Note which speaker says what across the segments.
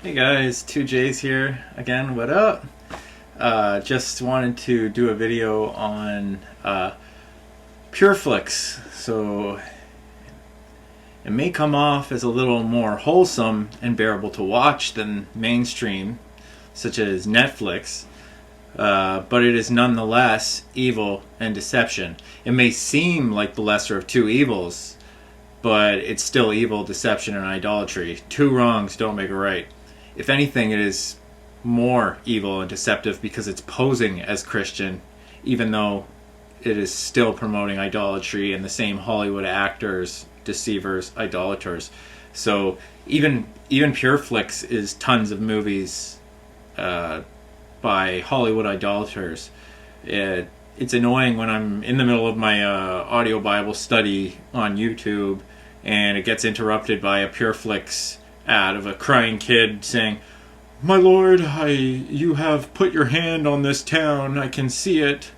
Speaker 1: Hey guys, 2J's here again. What up? Just wanted to do a video on Pureflix. So it may come off as a little more wholesome and bearable to watch than mainstream, such as Netflix, but it is nonetheless evil and deception. It may seem like the lesser of two evils, but it's still evil, deception, and idolatry. Two wrongs don't make a right. If anything, it is more evil and deceptive because it's posing as Christian, even though it is still promoting idolatry and the same Hollywood actors, deceivers, idolaters. So even Pureflix is tons of movies by Hollywood idolaters. It's annoying when I'm in the middle of my audio Bible study on YouTube and it gets interrupted by a Pureflix ad of a crying kid saying, "My Lord, you have put your hand on this town. I can see it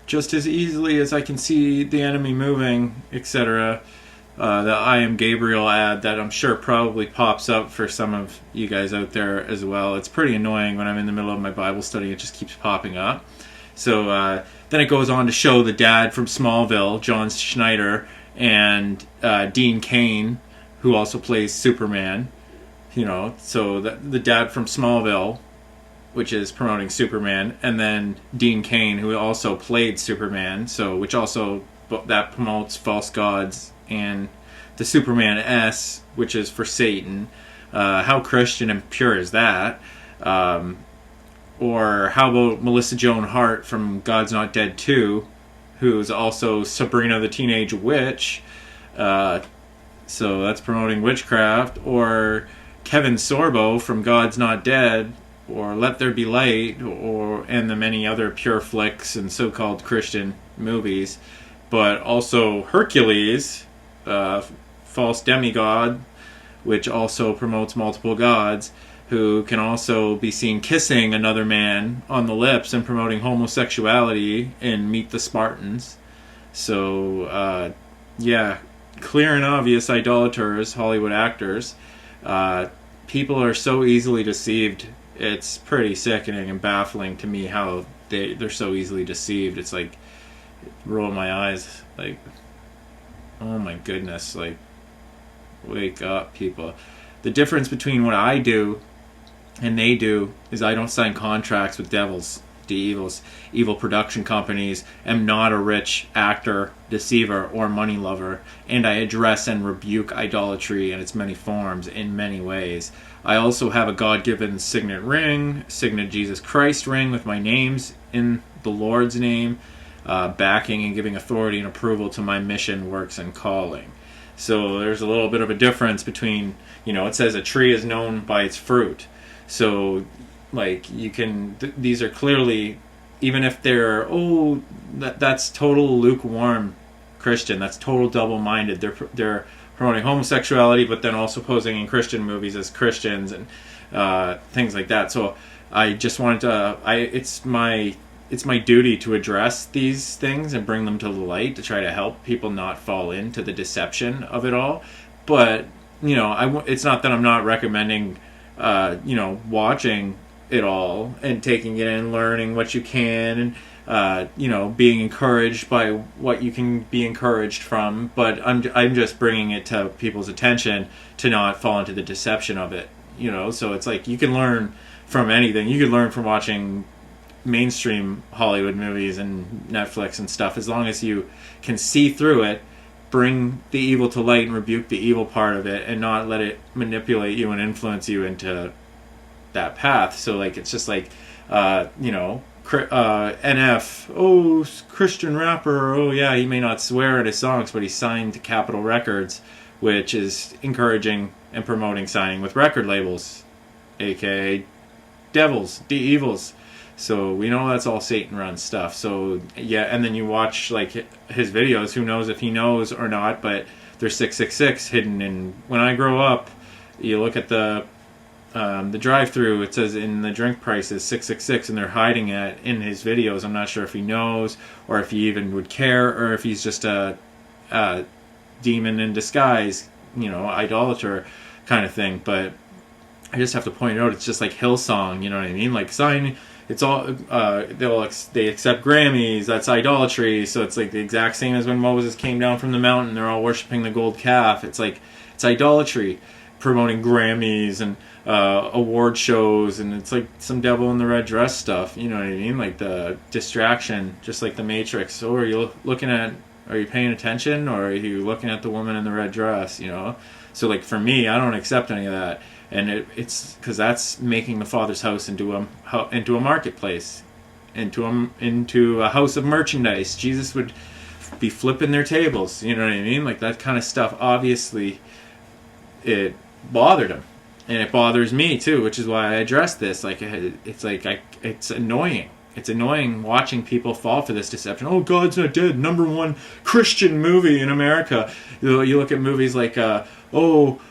Speaker 1: just as easily as I can see the enemy moving," etc. The I Am Gabriel ad that I'm sure probably pops up for some of you guys out there as well. It's pretty annoying when I'm in the middle of my Bible study. It just keeps popping up. So then it goes on to show the dad from Smallville, John Schneider, and Dean Cain, who also plays Superman. So the dad from Smallville, which is promoting Superman, and then Dean Cain, who also played Superman, which also that promotes false gods, and the Superman S, which is for Satan. How Christian and pure is that? Or how about Melissa Joan Hart from God's Not Dead 2, who's also Sabrina the Teenage Witch? So that's promoting witchcraft. Or Kevin Sorbo from God's Not Dead, or Let There Be Light, and the many other Pureflix and so-called Christian movies. But also Hercules, false demigod, which also promotes multiple gods, who can also be seen kissing another man on the lips and promoting homosexuality in Meet the Spartans. So, clear and obvious idolaters, Hollywood actors. People are so easily deceived. It's pretty sickening and baffling to me how they're so easily deceived. It's like, roll my eyes, like, oh my goodness, like, wake up, people. The difference between what I do and they do is I don't sign contracts with devils, evil production companies. I'm not a rich actor, deceiver, or money lover, and I address and rebuke idolatry in its many forms in many ways. I also have a God-given signet ring, signet Jesus Christ ring with my names in the Lord's name, backing and giving authority and approval to my mission, works, and calling. So there's a little bit of a difference between, it says a tree is known by its fruit. So, like, these are clearly, even if they're, that's total lukewarm Christian, that's total double-minded. They're promoting homosexuality, but then also posing in Christian movies as Christians and things like that. So I just wanted to, it's my duty to address these things and bring them to the light to try to help people not fall into the deception of it all. But, it's not that I'm not recommending watching it all and taking it in, learning what you can, and being encouraged by what you can be encouraged from. But I'm just bringing it to people's attention to not fall into the deception of it. So it's like you can learn from anything. You can learn from watching mainstream Hollywood movies and Netflix and stuff, as long as you can see through it, bring the evil to light and rebuke the evil part of it, and not let it manipulate you and influence you into that path. So like, it's just like, NF, Christian rapper, he may not swear in his songs, but he signed to Capitol Records, which is encouraging and promoting signing with record labels, aka devils, the evils. So we know that's all Satan-run stuff. So yeah, and then you watch like his videos. Who knows if he knows or not? But there's 666 hidden in. When I grow up, you look at the drive-through. It says in the drink prices 666, and they're hiding it in his videos. I'm not sure if he knows or if he even would care, or if he's just a demon in disguise, idolater kind of thing. But I just have to point out, it's just like Hillsong, you know what I mean? Like sign, it's all they accept Grammys. That's idolatry. So it's like the exact same as when Moses came down from the mountain. They're all worshiping the gold calf. It's like it's idolatry, promoting Grammys and award shows, and it's like some devil in the red dress stuff. You know what I mean? Like the distraction, just like the Matrix. So are you looking at? Are you paying attention, or are you looking at the woman in the red dress? You know. So like for me, I don't accept any of that. And it's because that's making the Father's house into a marketplace, into a house of merchandise. Jesus would be flipping their tables. You know what I mean? Like that kind of stuff. Obviously, it bothered him, and it bothers me too, which is why I addressed this. Like it's annoying. It's annoying watching people fall for this deception. Oh, God's not dead. #1 Christian movie in America. You look at movies like I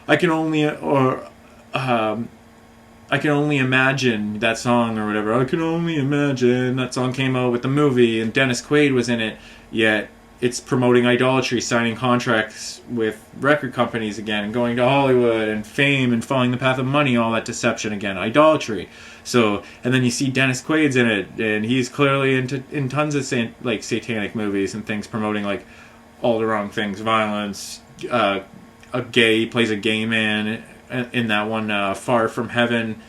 Speaker 1: can only imagine that song or whatever. I can only imagine that song came out with the movie and Dennis Quaid was in it. Yet it's promoting idolatry, signing contracts with record companies again, and going to Hollywood and fame and following the path of money. All that deception again, idolatry. So, and then you see Dennis Quaid's in it, and he's clearly in tons of like satanic movies and things, promoting like all the wrong things, violence. He plays a gay man in that one Far From Heaven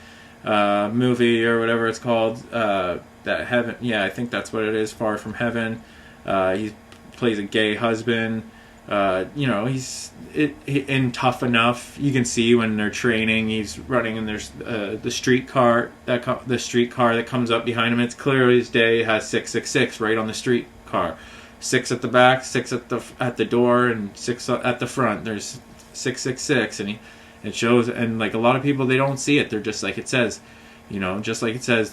Speaker 1: movie or whatever it's called. That heaven, yeah, I think that's what it is. Far From Heaven. He plays a gay husband. He's in Tough Enough. You can see when they're training, he's running, and there's the streetcar that comes up behind him. It's clear as day. It has 666 right on the streetcar. 6 at the back, 6 at the door, and 6 at the front. There's 666, and it shows. And like a lot of people, they don't see it. They're just like it says, just like it says.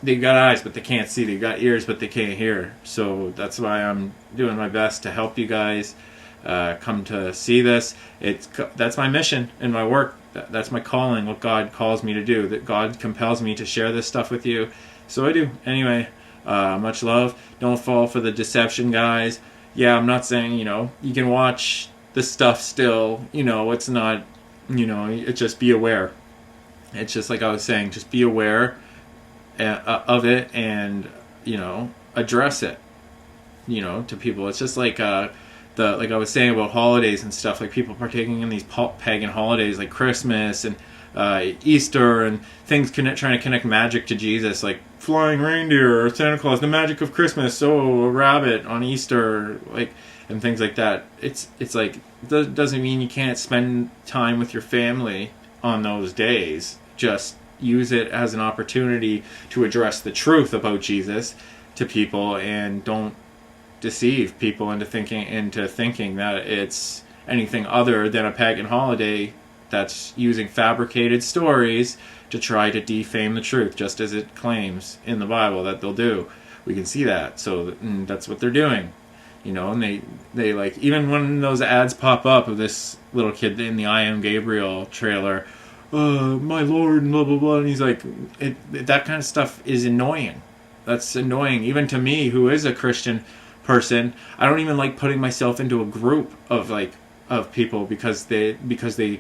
Speaker 1: They've got eyes, but they can't see. They've got ears, but they can't hear. So that's why I'm doing my best to help you guys come to see this. That's my mission and my work. That's my calling. What God calls me to do. That God compels me to share this stuff with you. So I do. Anyway, much love. Don't fall for the deception, guys. Yeah, I'm not saying you can watch the stuff still. It's not. It's just be aware. It's just like I was saying. Just be aware of it, and address it to people. It's just like like I was saying about holidays and stuff, like people partaking in these pagan holidays like Christmas and Easter and things, trying to connect magic to Jesus, like flying reindeer or Santa Claus, the magic of Christmas, a rabbit on Easter, like, and things like that. It's like, that doesn't mean you can't spend time with your family on those days. Just use it as an opportunity to address the truth about Jesus to people, and don't deceive people into thinking that it's anything other than a pagan holiday that's using fabricated stories to try to defame the truth, just as it claims in the Bible that they'll do. We can see that. So that's what they're doing. And they like, even when those ads pop up of this little kid in the I Am Gabriel trailer, my Lord, and blah blah blah, and he's like, that kind of stuff is annoying. That's annoying, even to me, who is a Christian person. I don't even like putting myself into a group of people because they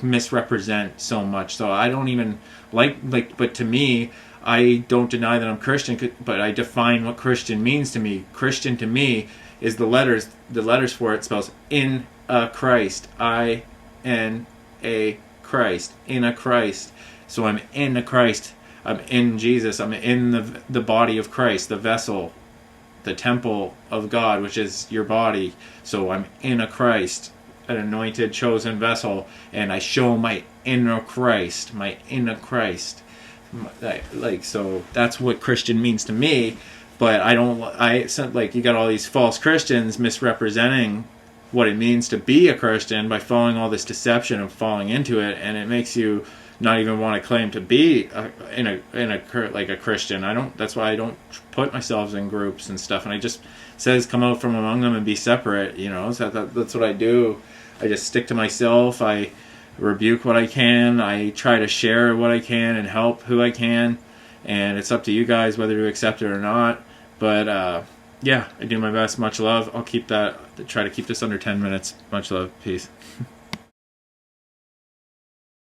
Speaker 1: misrepresent so much. So I don't even like. But to me, I don't deny that I'm Christian, but I define what Christian means to me. Christian to me is the letters. The letters for it spells in a Christ. I-N-A Christ. In a Christ. So I'm in a Christ. I'm in Jesus. I'm in the body of Christ, the vessel, the temple of God, which is your body. So I'm in a Christ, an anointed, chosen vessel, and I show my inner Christ. So that's what Christian means to me. But you got all these false Christians misrepresenting what it means to be a Christian by following all this deception and falling into it, and it makes you not even want to claim to be a Christian. That's why I don't put myself in groups and stuff, and I just says come out from among them and be separate. So that's what I do. I just stick to myself. I rebuke what I can. I try to share what I can and help who I can, and it's up to you guys whether to accept it or not. But yeah, I do my best. Much love. I'll try to keep this under 10 minutes. Much love. Peace.